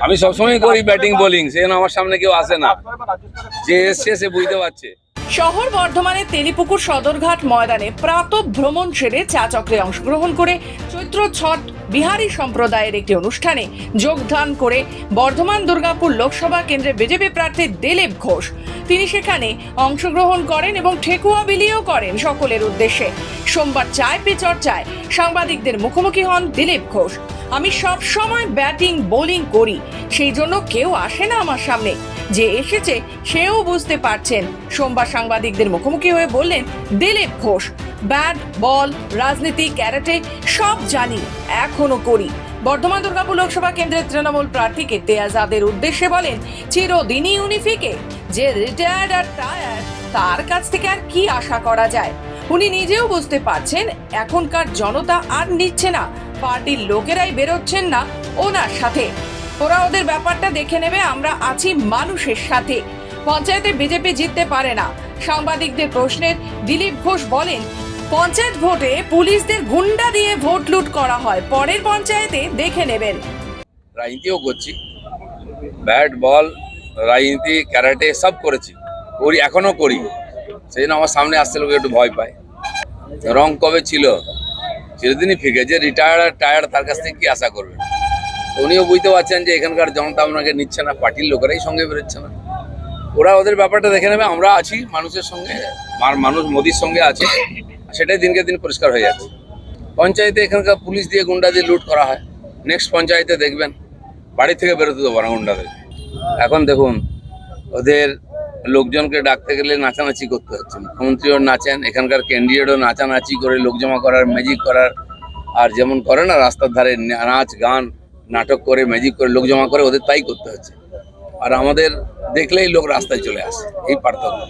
আমি সবসময় করি ব্যাটিং বোলিং, সেজন্য আমার সামনে কেউ আসে না, যে এসছে সে বুঝতে পারছে। শহর বর্ধমানের তেলিপুকুর সদরঘাট ময়দানে প্রাতঃ ভ্রমণ সেরে চা চক্রে অংশগ্রহণ করে চৈত্র ছট বিহারী সম্প্রদায়ের একটি অনুষ্ঠানে যোগদান করে বর্ধমান দুর্গাপুর লোকসভা কেন্দ্রে বিজেপি প্রার্থী দিলীপ ঘোষ তিনি সেখানে অংশগ্রহণ করেন এবং ঠেকুয়া বিলিও করেন সকলের উদ্দেশ্যে। সোমবার চায় পে চর্চায় সাংবাদিকদের মুখোমুখি হন দিলীপ ঘোষ। আমি সব সময় ব্যাটিং বোলিং করি, সেই জন্য কেউ আসে না আমার সামনে, যে এসেছে সেও বুঝতে পারছেন। সোমবার সাংবাদিকদের মুখোমুখি হয়ে বললেন দিলীপ ঘোষ, ব্যাট বল রাজনীতি ক্যারাটে সব জানি, এখনো করি। বর্ধমান দুর্গাপুর লোকসভা কেন্দ্রের তৃণমূল প্রার্থী কীর্তি আজাদের উদ্দেশ্যে বলেন, চিরদিনই উনি ফিকে, যে রিটায়ার্ড আর টায়ার্ড তার কাছ থেকে আর কি আশা করা যায়। উনি নিজেও বুঝতে পারছেন এখনকার জনতা আর নিচ্ছে না, পার্টির লোকেরাই বেরোচ্ছেন না ওনার সাথে, ওরা ওদের ব্যাপারটা দেখে নেবে, আমরা আছি মানুষের সাথে। পঞ্চায়েতে বিজেপি জিততে পারে না। সাংবাদিকদের প্রশ্নের দিলীপ ঘোষ বলেন, পঞ্চায়েত ভোটে পুলিশদের গুন্ডা দিয়ে ভোট লুট করা হয়, পরের পঞ্চায়েতে দেখে নেবেন। রাজনীতিও করছি, ব্যাট বল রাজনীতি ক্যারাটে সব করেছি, করি এখনো করি, সেই জন্য আমার সামনে আসতে লোক একটু ভয় পায়। রং কবে ছিল, চিরদিনই ফিকে, যে রিটায়ার্ড আর টায়ার্ড তার কাছ থেকে কি আশা করবে। উনিও বুঝতে পারছেন যে এখানকার জনতা আপনাকে নিচ্ছে না, পার্টির লোকেরাই সঙ্গে বেরোচ্ছে না, ওরা ওদের ব্যাপারটা দেখে নেবে, আমরা আছি মানুষের সঙ্গে, মানুষ মোদির সঙ্গে আছে, সেটাই দিনকে দিন পরিষ্কার হয়ে যাচ্ছে। পঞ্চায়েতে এখানকার পুলিশ দিয়ে গুন্ডা দিয়ে লুট করা হয়, নেক্সট পঞ্চায়েতে দেখবেন বাড়ি থেকে বেরোতে দেবো না গুন্ডাদের। এখন দেখুন ওদের লোকজনকে ডাকতে গেলে নাচানাচি করতে হচ্ছে, মুখ্যমন্ত্রীও নাচেন, এখানকার ক্যান্ডিডেটও নাচানাচি করে লোক জমা করার ম্যাজিক করার, আর যেমন করে না রাস্তার ধারে নাচ গান নাটক করে ম্যাজিক করে লোক জমা করে, ওদের তাই করতে হচ্ছে। আর আমাদের দেখলেই লোক রাস্তায় চলে আসে, এই পার্থক্য।